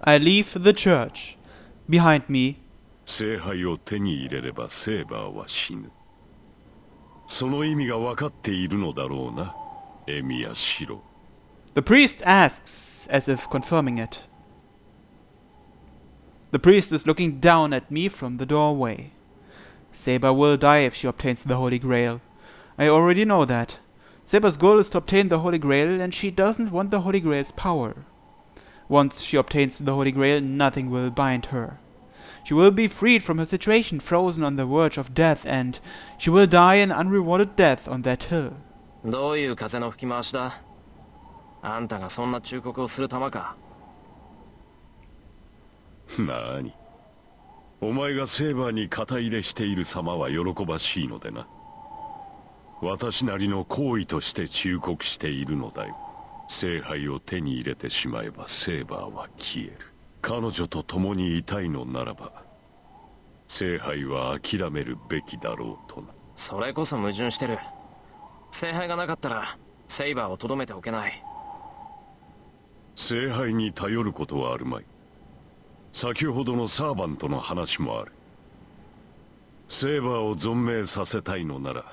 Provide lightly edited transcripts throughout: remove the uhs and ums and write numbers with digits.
I leave the church. Behind me, 聖杯を手に入れればセーバーは死ぬ。その意味が分かっているのだろうな、エミヤシロ。the priest asks, as if confirming it. The priest is looking down at me from the doorway. Saber will die if she obtains the Holy Grail. I already know that. Saber's goal is to obtain the Holy Grail, and she doesn't want the Holy Grail's power. Once she obtains the Holy Grail, nothing will bind her. She will be freed from her situation, frozen on the verge of death, and she will die an unrewarded death on that hill. どういう風の吹き回しだ？あんたがそんな忠告をするたまか？なあに、お前がセーバーに肩入れしている様は喜ばしいのでな。私なりの行為として忠告しているのだよ。聖杯を手に入れてしまえばセーバーは消える。彼女と共にいたいのならば聖杯は諦めるべきだろうとな。それこそ矛盾してる。聖杯がなかったらセイバーをとどめておけない。聖杯に頼ることはあるまい。先ほどのサーバントの話もある。セーバーを存命させたいのなら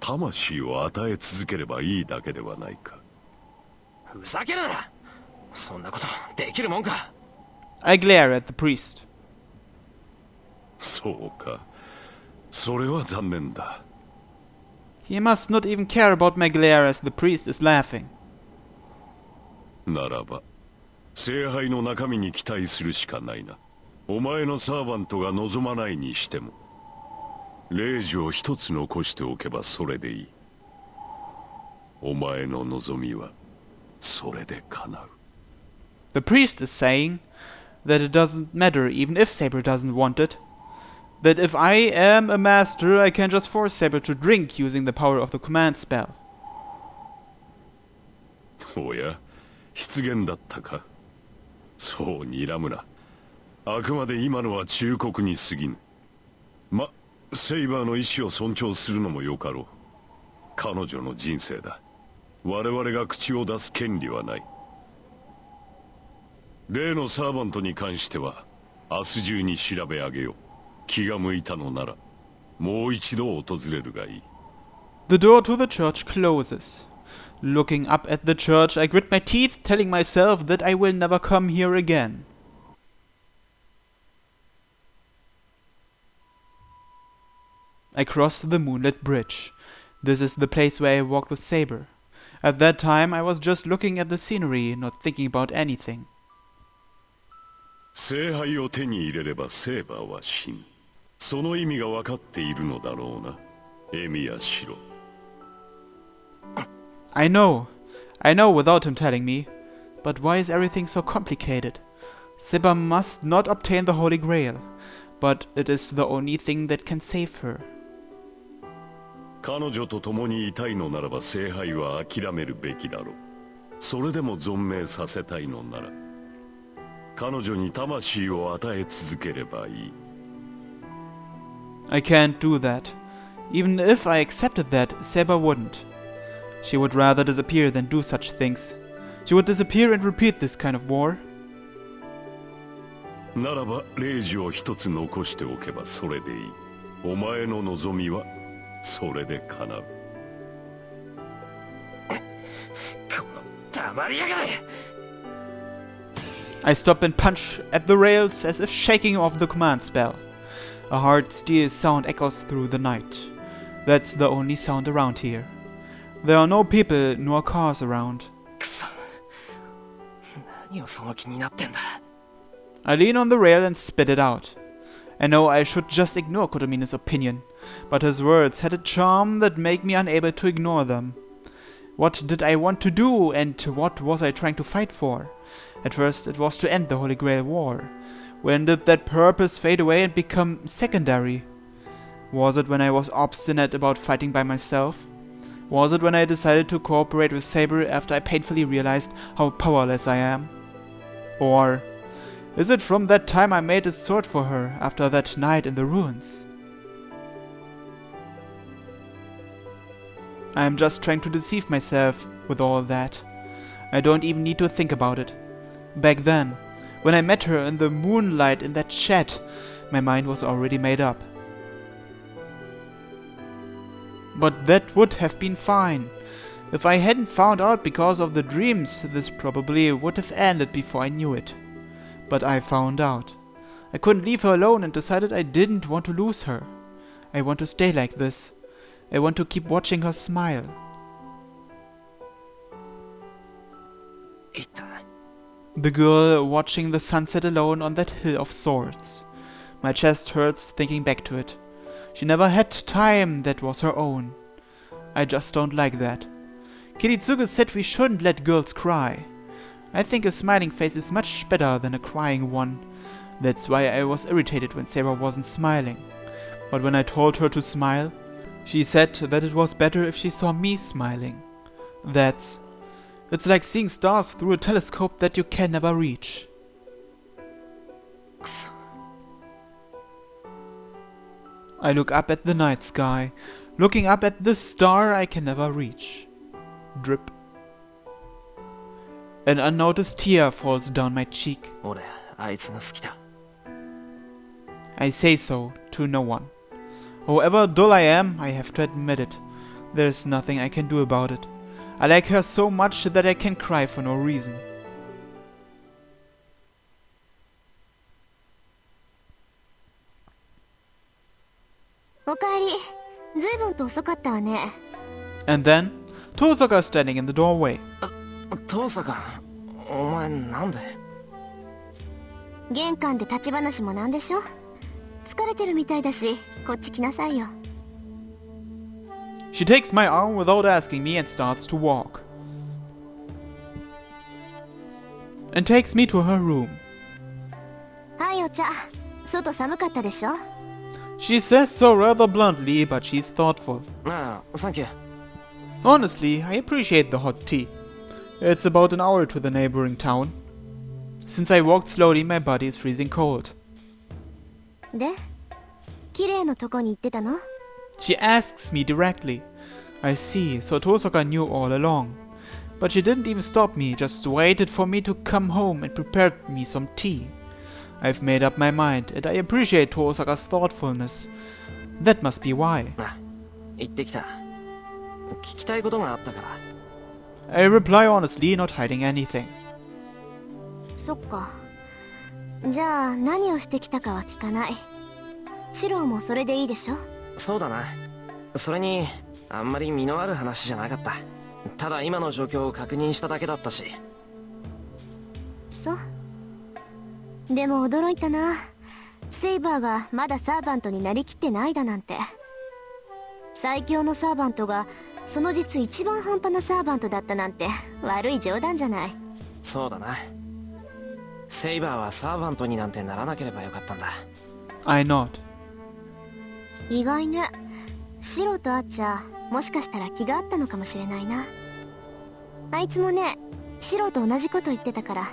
魂を与え続ければいいだけではないか。ふざけるな！そんなことできるもんか。I glare at the priest. そうか。それは残念だ。He must not even care about my glare as the priest is laughing. ならば聖杯の中身に期待するしかないな。お前のサーバントが望まないにしても霊樹を一つ残しておけばそれでいい。お前の望みはそれで叶う。 The priest is saying that it doesn't matter even if Saber doesn't want it. That if I am a master, I can just force Saber to drink using the power of the command spell. おや、失言だったか。そう睨むな。あくまで今のは忠告に過ぎぬ。セイバーの意志を尊重するのもよかろう。彼女の人生だ。我々が口を出す権利はない。例のサーバントに関しては明日中に調べ上げよう。気が向いたのならもう一度訪れるがいい。 The door to the church closes. Looking up at the church, I grit my teeth, telling myself that I will never come here again. I cross the moonlit bridge. This is the place where I walked with Saber. At that time, I was just looking at the scenery, not thinking about anything. 聖杯を手に入れればセーバーは死ぬ。その意味が分かっているのだろうな、エミヤシロ。I know without him telling me. But why is everything so complicated? Saber must not obtain the Holy Grail, but it is the only thing that can save her. 彼女と共にいたいのならば聖杯は諦めるべきだろう。それでも存命させたいのなら彼女に魂を与え続ければいい。 I can't do that. Even if I accepted that, Saber wouldn't. She would rather disappear than do such things. She would disappear and repeat this kind of war. ならば霊樹を一つ残しておけばそれでいい。お前の望みはそれで叶う。この黙りやがれ！ I stop and punch at the rails as if shaking off the command spell. A hard steel sound echoes through the night. That's the only sound around here. There are no people nor cars around. くそ。何をその気になってんだ。 I lean on the rail and spit it out. I know I should just ignore Kotomina's opinion, but his words had a charm that made me unable to ignore them. What did I want to do, and what was I trying to fight for? At first it was to end the Holy Grail War. When did that purpose fade away and become secondary? Was it when I was obstinate about fighting by myself? Was it when I decided to cooperate with Saber after I painfully realized how powerless I am? Or is it from that time I made a sword for her after that night in the ruins? I am just trying to deceive myself with all that. I don't even need to think about it. Back then, When I met her in the moonlight in that shed, my mind was already made up. But that would have been fine. If I hadn't found out because of the dreams, this probably would have ended before I knew it. But I found out. I couldn't leave her alone and decided I didn't want to lose her. I want to stay like this. I want to keep watching her smile. The girl watching the sunset alone on that hill of swords. My chest hurts thinking back to it. She never had time that was her own. I just don't like that. Kiritsugu said we shouldn't let girls cry. I think a smiling face is much better than a crying one. That's why I was irritated when Saber wasn't smiling. But when I told her to smile, she said that it was better if she saw me smiling. It's like seeing stars through a telescope that you can never reach. I look up at the night sky, looking up at the star I can never reach. Drip. An unnoticed tear falls down my cheek. I say so to no one. However dull I am, I have to admit it. There's nothing I can do about it. I like her so much that I can cry for no reason. And then, Tosaka standing in the doorway. 父坂、お前なんで？玄関で立ち話もなんでしょ？疲れてるみたいだし、こっち来なさいよ。She takes my arm without asking me and starts to walk. And takes me to her room. はい、お茶。外寒かったでしょ？ She says so rather bluntly, but she's thoughtful. ああ、サンキュー。 Honestly, I appreciate the hot tea. It's about an hour to the neighboring town. Since I walked slowly, my body is freezing cold. で、綺麗のとこに行ってたの？ She asks me directly. I see, so Tosaka knew all along. But she didn't even stop me, just waited for me to come home and prepared me some tea. I've made up my mind, and I appreciate Tosaka's thoughtfulness. That must be why. 行ってきた。聞きたいことがあったから。I reply honestly, not hiding anything. そっか。じゃあ何をしてきたかは聞かない。シロもそれでいいでしょ？そうだな。それにあんまり身のある話じゃなかった。ただ今の状況を確認しただけだったし。そう。でも驚いたな。セイバーがまだサーバントになりきってないだなんて。最強のサーバントがその実一番半端なサーバントだったなんて悪い冗談じゃない。そうだな。セイバーはサーバントになんてならなければよかったんだ。I nod. 意外ね。シロとアッチャーもしかしたら気があったのかもしれないな。あいつもね、シロと同じこと言ってたから。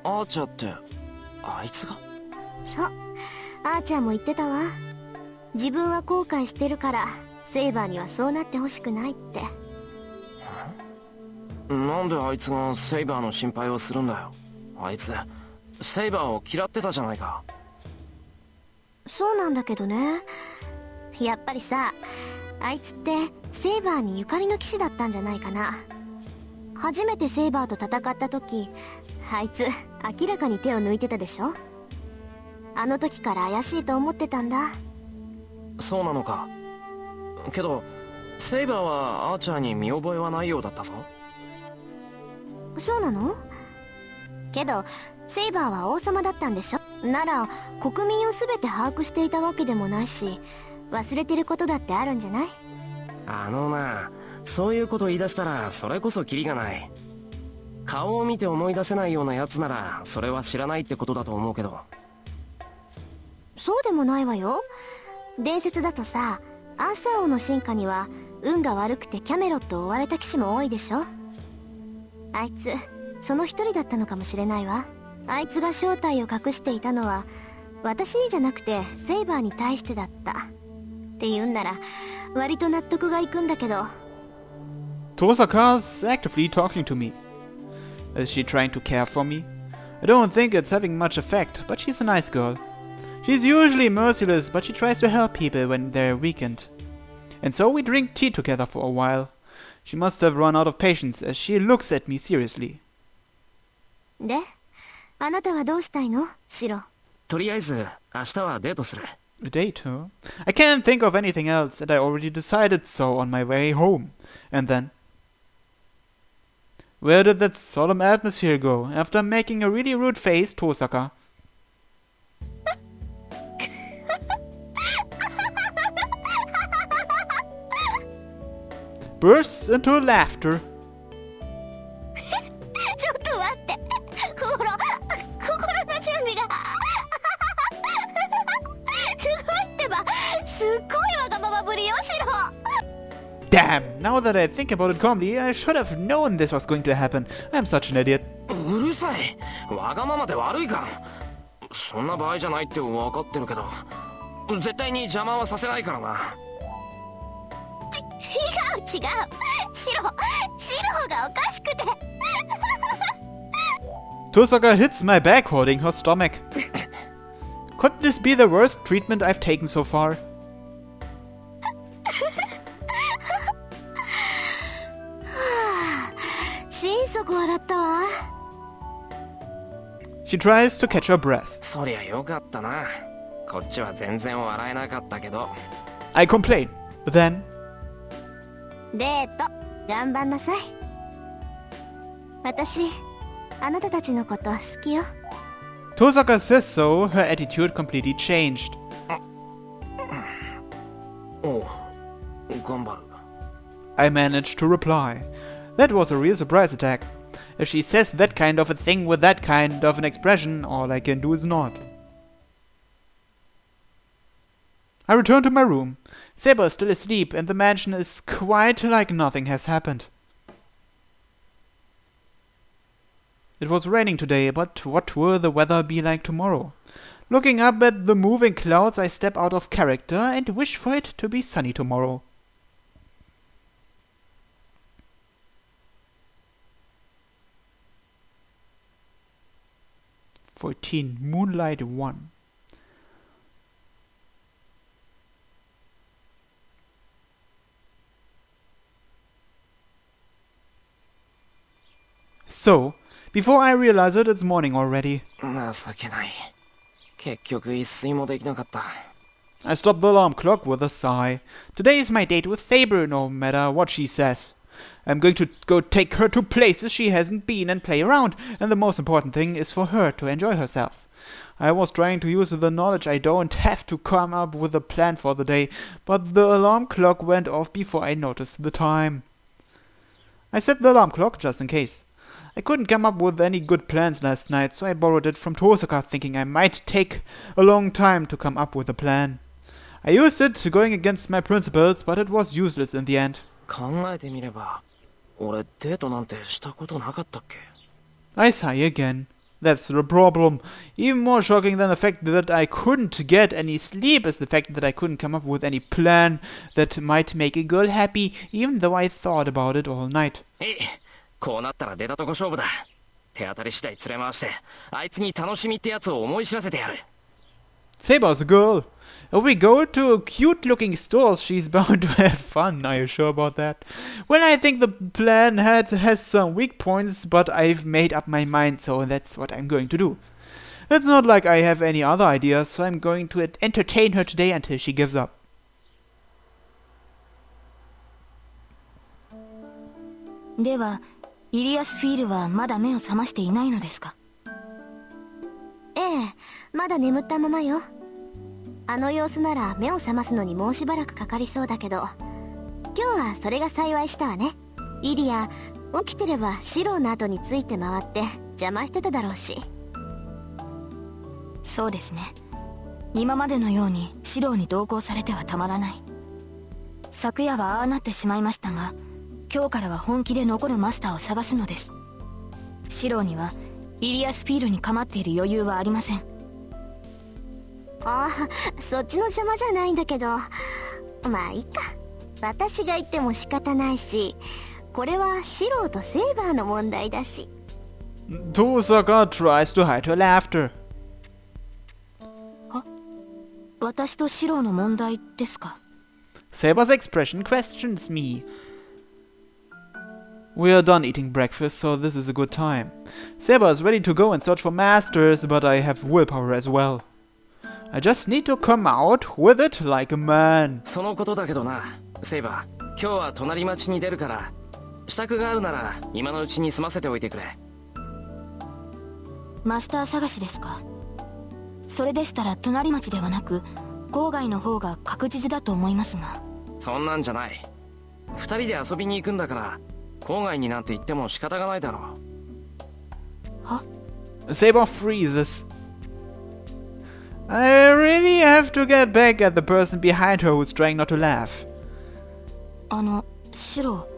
アーチャーってあいつが？そう、アーチャーも言ってたわ。自分は後悔してるからセイバーにはそうなってほしくないって。なんであいつがセイバーの心配をするんだよ。あいつセイバーを嫌ってたじゃないか。そうなんだけどね。やっぱりさ、あいつってセイバーにゆかりの騎士だったんじゃないかな。初めてセイバーと戦った時、あいつ明らかに手を抜いてたでしょ。あの時から怪しいと思ってたんだ。そうなのか。けどセイバーはアーチャーに見覚えはないようだったぞ。そうなの？けどセイバーは王様だったんでしょ。なら国民を全て把握していたわけでもないし、忘れてることだってあるんじゃない？あのな、そういうこと言い出したらそれこそキリがない。顔を見て思い出せないようなやつならそれは知らないってことだと思うけど。そうでもないわよ。伝説だとさ、アーサー王の進化には運が悪くてキャメロットを追われた騎士も多いでしょ。あいつその一人だったのかもしれないわ。あいつが正体を隠していたのは私にじゃなくてセイバーに対してだったって言うんなら割と納得がいくんだけど。 Tosaka's actively talking to me. Is she trying to care for me? I don't think it's having much effect, but she's a nice girl. She's usually merciless, but she tries to help people when they're weakened. And so we drink tea together for a while. She must have run out of patience as she looks at me seriously. で、あなたはどうしたいの、シロ？とりあえず明日はデートする。 A date, huh? I can't think of anything else, and I already decided so on my way home. And then... Where did that solemn atmosphere go? After making a really rude face, Tosaka bursts into laughter. ちょっと待って。心の準備が。すごいってば。すっごいわがままぶりよ、シロ。Damn! Now that I think about it calmly, I should have known this was going to happen. I'm such an idiot. うるさい。わがままで悪いか。そんな場合じゃないって分かってるけど、絶対に邪魔はさせないからな。違う。シロがおかしくて。Tosaka hits my back, holding her stomach. Could this be the worst treatment I've taken so far? She tries to catch her breath. そりゃよかったな。こっちは全然笑えなかったけど。I complain. Then... デート、頑張んなさい。私、あなたたちのこと好きよ。Tosaka says so, her attitude completely changed. おう、頑張る。I managed to reply. That was a real surprise attack. If she says that kind of a thing with that kind of an expression, all I can do is nod. I return to my room. Saber is still asleep and the mansion is quite like nothing has happened. It was raining today, but what will the weather be like tomorrow? Looking up at the moving clouds, I step out of character and wish for it to be sunny tomorrow. Moonlight 1. So, before I realize it, it's morning already. 情けない。結局一睡もできなかった。I stop the alarm clock with a sigh. Today is my date with Saber, no matter what she says. I'm going to go take her to places she hasn't been and play around, and the most important thing is for her to enjoy herself. I was trying to use the knowledge I don't have to come up with a plan for the day, but the alarm clock went off before I noticed the time. I set the alarm clock just in case. I couldn't come up with any good plans last night, so I borrowed it from Tosaka, thinking I might take a long time to come up with a plan. I used it going against my principles, but it was useless in the end. 考えてみれば、俺デートなんてしたことなかったっけ？ I sigh again. That's the problem. Even more shocking than the fact that I couldn't get any sleep is the fact that I couldn't come up with any plan that might make a girl happy, even though I thought about it all night. こうなったら出たとこ勝負だ。手当たり次第連れ回して、あいつに楽しみってやつを思い知らせてやる。Saber's a girl. If we go to cute-looking stores, she's bound to have fun. Are you sure about that? Well, I think the plan has some weak points, but I've made up my mind, so that's what I'm going to do. It's not like I have any other ideas, so I'm going to entertain her today until she gives up. では、イリアスフィールはまだ目を覚ましていないのですか？ええ、まだ眠ったままよ。あの様子なら目を覚ますのにもうしばらくかかりそうだけど、今日はそれが幸いしたわね。イリア、起きてればシローの後について回って邪魔してただろうし。そうですね。今までのようにシローに同行されてはたまらない。昨夜はああなってしまいましたが、今日からは本気で残るマスターを探すのです。シローにはイリアスフィールに構っている余裕はありません。ああ、そっちの邪魔じゃないんだけど、まあいいか。私が言っても仕方ないし、これはシローとセイバーの問題だし。Tosaka tries to hide her laughter. 私とシロの問題ですか？ Saber's expression questions me. We are done eating breakfast, so this is a good time. Saber is ready to go and search for masters, but I have willpower as well. I just need to come out with it like a man. そのことだけどな、セイバー。今日は隣町に出るから、支度があるなら今のうちに済ませておいてくれ。マスター探しですか？それでしたら隣町ではなく郊外の方が確実だと思いますが。そんなんじゃない。二人で遊びに行くんだから郊外になんて言っても仕方がないだろう。は？ Saber freezes. I really have to get back at the person behind her who's trying not to laugh. シロ、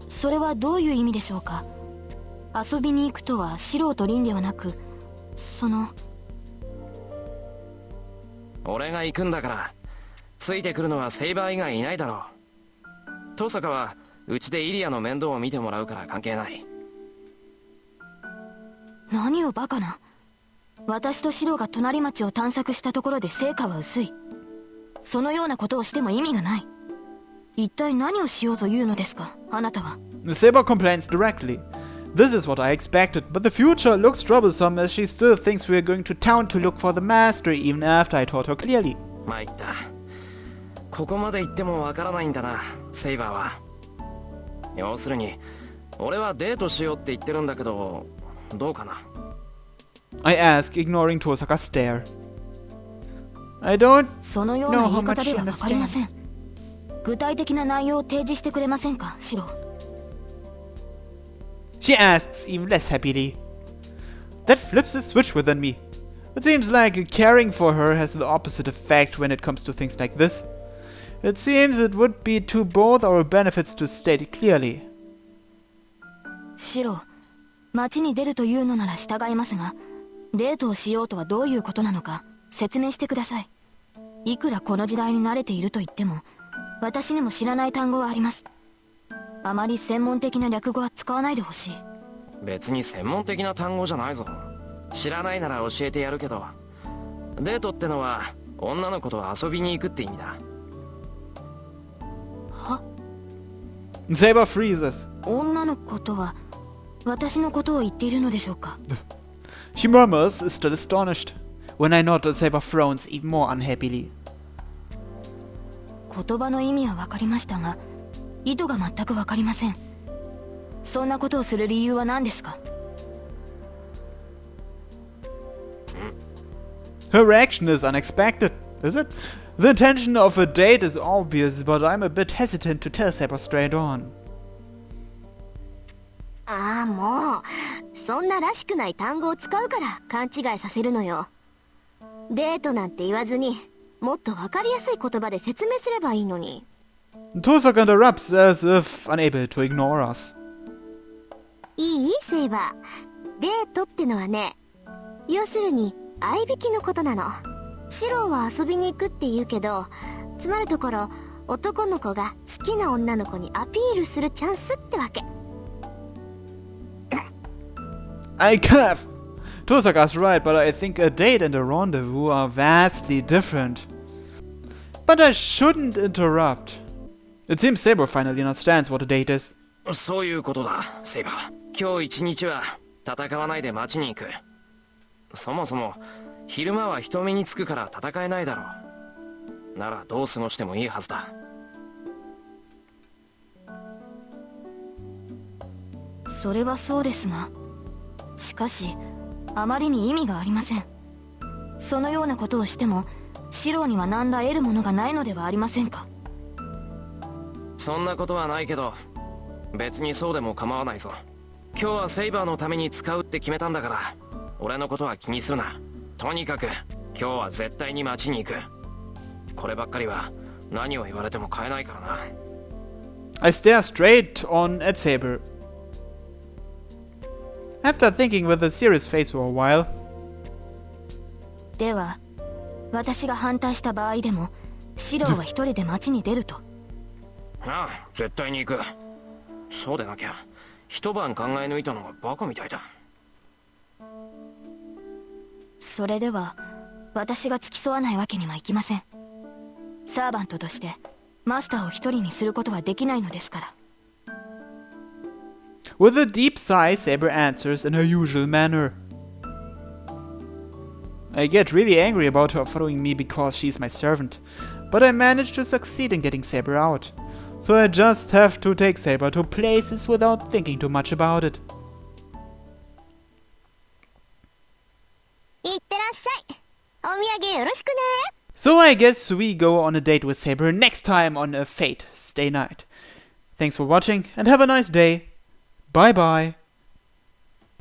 それはどういう意味でしょうか？遊びに行くとはシロとリンではなく、俺が行くんだからついてくるのはセイバー以外いないだろう。登坂はうちでイリアの面倒を見てもらうから関係ない。何をバカな。私とシロが隣町を探索したところで成果は薄い。そのようなことをしても意味がない。一体何をしようというのですか、あなたは。Saber complains directly. This is what I expected, but the future looks troublesome as she still thinks we are going to town to look for the master even after I taught her clearly. 参った。ここまで行ってもわからないんだな、セイバーは。要するに俺はデートしようって言ってるんだけど、どうかな。I ask, ignoring Tosaka's stare. I don't そのような know 言 how い方 much で she は分かりません。 understands. 具体的な内容を提示してくれませんか、シロ。 She asks even less happily. That flips the switch within me. It seems like caring for her has the opposite effect when it comes to things like this. It seems it would be to both our benefits to state it clearly. シロ、町に出るというのなら従いますが、デートをしようとはどういうことなのか説明してください。いくらこの時代に慣れていると言っても、私にも知らない単語はあります。あまり専門的な略語は使わないでほしい。別に専門的な単語じゃないぞ。知らないなら教えてやるけど、デートってのは女の子と遊びに行くって意味だ。は？ Saber freezes. 女の子とは私のことを言っているのでしょうか？ She murmurs, still astonished. When I nod, Saber frowns even more unhappily. 言葉の意味は分かりましたが、意図が全く分かりません。そんなことをする理由は何ですか？ Her reaction is unexpected, is it? The intention of a date is obvious, but I'm a bit hesitant to tell Saber straight on. ああ、もうそんならしくない単語を使うから勘違いさせるのよ。デートなんて言わずにもっと分かりやすい言葉で説明すればいいのに。 Tosaka interrupts as if unable to ignore us. いいセイバー。デートってのはね、要するに合いびきのことなの。シロは遊びに行くって言うけど、つまるところ男の子が好きな女の子にアピールするチャンスってわけ。I cough. Tosaka's right, but I think a date and a rendezvous are vastly different. But I shouldn't interrupt. It seems Saber finally understands what a date is. そういうことだ、セイバー。今日一日は戦わないで町に行く。そもそも昼間は人目につくから戦えないだろう。ならどう過ごしてもいいはずだ。それはそうですが、しかしあまりに意味がありません。そのようなことをしてもシロには何ら得るものがないのではありませんか？そんなことはないけど、別にそうでも構わないぞ。今日はセイバーのために使うって決めたんだから、俺のことは気にするな。とにかく今日は絶対に町に行く。こればっかりは何を言われても変えないからな。I stare straight on at Saber. After thinking with a serious face for a while, では私が反対した場合でもシロは一人で町に出ると。ああ、絶対に行く。そうでなきゃ一晩考え抜いたのがバカみたいだ。それでは私が付き添わないわけにはいきません。サーバントとしてマスターを一人にすることはできないのですから。 With a deep sigh, Saber answers in her usual manner. I get really angry about her following me because she's my servant, but I manage to succeed in getting Saber out. So I just have to take Saber to places without thinking too much about it. いってらっしゃい。お土産よろしくね。 So I guess we go on a date with Saber next time on a Fate Stay Night. Thanks for watching and have a nice day. Bye bye.